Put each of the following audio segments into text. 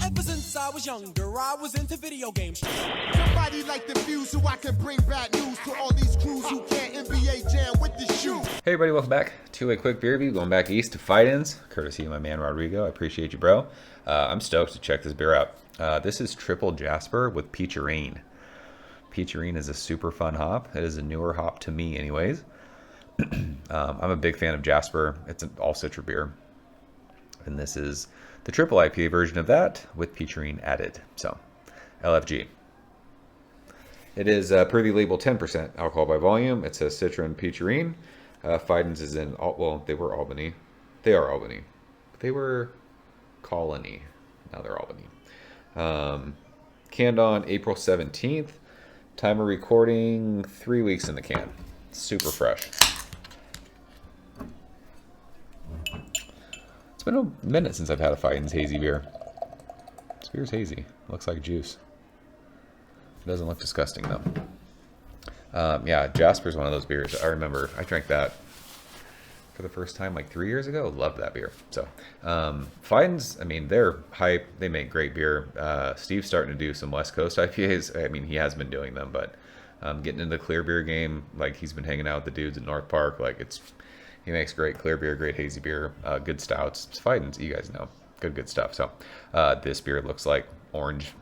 Ever since I was younger, I was into video games. Somebody like the fuse so I can bring bad news to all these crews who can't NBA jam with the shoe. Hey everybody, welcome back to a quick beer review. Going back east to Fidens, courtesy of my man Rodrigo. I appreciate you, bro. I'm stoked to check this beer out. This is Triple Jasper with Peacharine. Peacharine is a super fun hop. It is a newer hop to me anyways. I'm a big fan of Jasper. It's an all citra beer. And this is the triple IPA version of that with Peacharine added. So, LFG. It is privy label 10% alcohol by volume. It says Citra and Peacharine. Fidens is in, well, they were Albany. They are Albany. They were Colony. Now they're Albany. Canned on April 17th. Time of recording, 3 weeks in the can. Super fresh. It's been a minute since I've had a Fidens hazy beer. This beer's hazy. Looks like juice. It doesn't look disgusting though. Yeah, Jasper's one of those beers. I remember I drank that for the first time like 3 years ago. Loved that beer. So Fidens, I mean, they're hype. They make great beer. Steve's starting to do some West Coast IPAs. I mean, he has been doing them, but getting into the clear beer game, like he's been hanging out with the dudes at North Park. Like he makes great clear beer, great hazy beer, good stouts. It's Fidens, you guys know, good stuff. So this beer looks like orange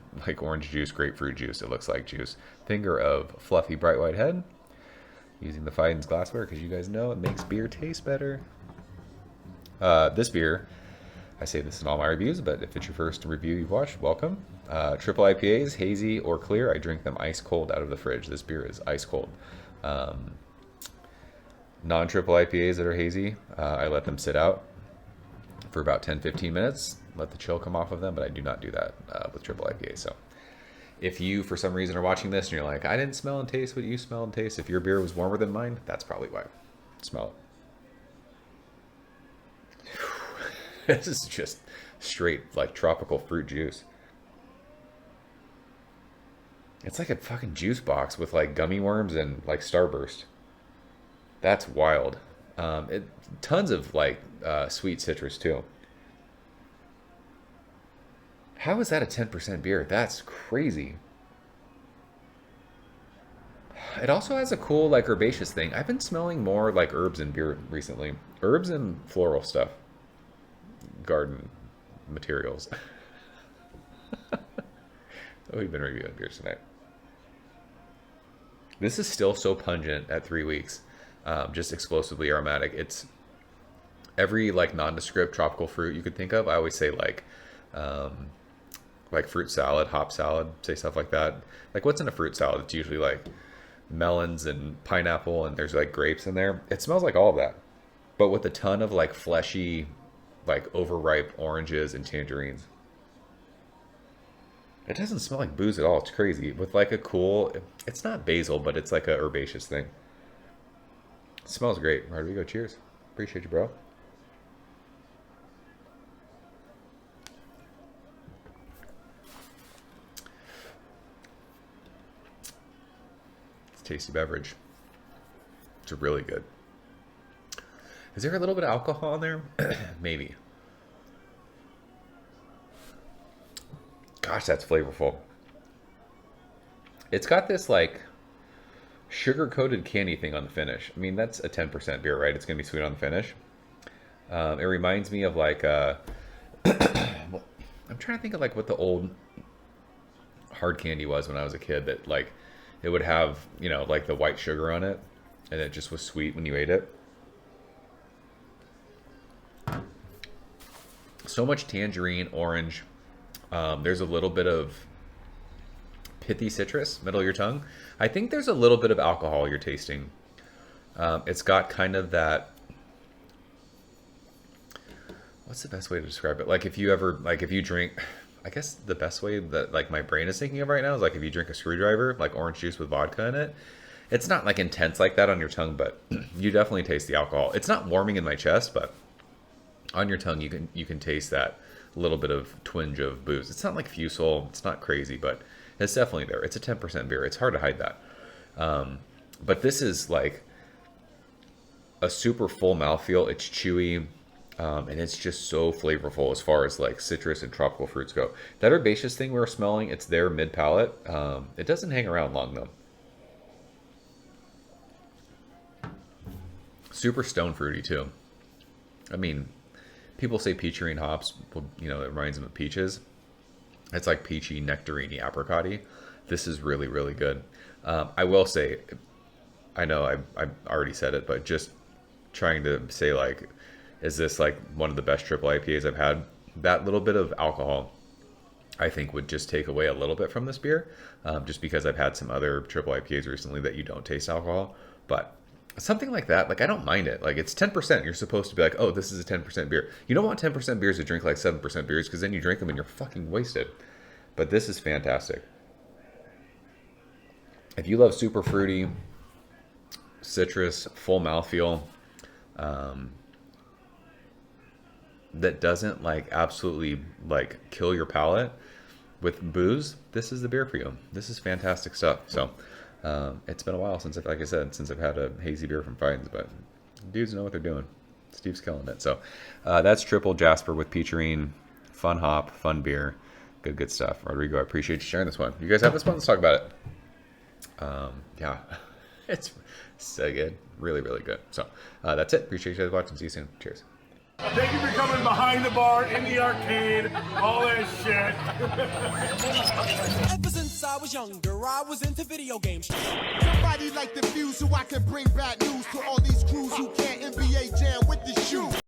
juice, grapefruit juice. It looks like juice. Finger of fluffy bright white head. Using the Fidens glassware because you guys know it makes beer taste better. This beer, I say this in all my reviews, but if it's your first review you've watched, welcome. Triple IPAs, hazy or clear, I drink them ice cold out of the fridge. This beer is ice cold. Non-triple IPAs that are hazy, I let them sit out for about 10-15 minutes, let the chill come off of them, but I do not do that with triple IPA. So if you, for some reason, are watching this and you're like, I didn't smell and taste what you smell and taste, if your beer was warmer than mine, that's probably why. Smell it. This is just straight, like, tropical fruit juice. It's like a fucking juice box with, like, gummy worms and, like, Starburst. That's wild. Tons of, like, sweet citrus, too. How is that a 10% beer? That's crazy. It also has a cool, like, herbaceous thing. I've been smelling more, like, herbs in beer recently. Herbs and floral stuff. Garden materials. So we've been reviewing beers tonight. This is still so pungent at 3 weeks. Just explosively aromatic. It's every, like, nondescript tropical fruit you could think of. I always say, like fruit salad, hop salad, say stuff like that. Like, what's in a fruit salad? It's usually like melons and pineapple, and there's like grapes in there. It smells like all of that, but with a ton of like fleshy, like overripe oranges and tangerines. It doesn't smell like booze at all. It's crazy. With like a cool, it's not basil, but it's like a herbaceous thing. It smells great. Rodrigo, cheers. Appreciate you, bro. Tasty beverage. It's really good. Is there a little bit of alcohol in there? Maybe. Gosh, that's flavorful. It's got this like sugar-coated candy thing on the finish. I mean, that's a 10% beer, right? It's gonna be sweet on the finish. It reminds me of like I'm trying to think of like what the old hard candy was when I was a kid, that like it would have, you know, like the white sugar on it, and it just was sweet when you ate it. So much tangerine, orange. There's a little bit of pithy citrus, middle of your tongue. I think there's a little bit of alcohol you're tasting. It's got kind of that, what's the best way to describe it? Like if you ever, like if you drink, I guess the best way that like my brain is thinking of right now is like if you drink a screwdriver, like orange juice with vodka in it. It's not like intense like that on your tongue, but you definitely taste the alcohol. It's not warming in my chest, but on your tongue you can taste that little bit of twinge of booze. It's not like Fusel, it's not crazy, but it's definitely there. It's a 10% beer. It's hard to hide that. But this is like a super full mouthfeel. It's chewy. And it's just so flavorful as far as like citrus and tropical fruits go. That herbaceous thing we were smelling, it's there mid palate. It doesn't hang around long though. Super stone fruity too. I mean, people say Peacharine hops, you know, it reminds them of peaches. It's like peachy, nectarine-y, apricot-y. This is really, really good. I will say, I know I already said it, but just trying to say like, is this like one of the best triple IPAs I've had? That little bit of alcohol, I think, would just take away a little bit from this beer, just because I've had some other triple IPAs recently that you don't taste alcohol. But something like that, like I don't mind it. Like it's 10%. You're supposed to be like, oh, this is a 10% beer. You don't want 10% beers to drink like 7% beers because then you drink them and you're fucking wasted. But this is fantastic. If you love super fruity, citrus, full mouthfeel, that doesn't like absolutely like kill your palate with booze, this is the beer for you. This is fantastic stuff. So it's been a while since, like I said, since I've had a hazy beer from Fidens, but dudes know what they're doing. Steve's killing it. So that's triple Jasper with Peacharine. Fun hop, fun beer, good stuff. Rodrigo, I appreciate you sharing this one. You guys have this one? Let's talk about it. Yeah, it's so good. Really, really good. So that's it. Appreciate you guys watching. See you soon. Cheers. Thank you for coming behind the bar, in the arcade, all that shit. Ever since I was younger, I was into video games. Somebody like the fuse so I can bring bad news to all these crews who can't NBA jam with the shoe.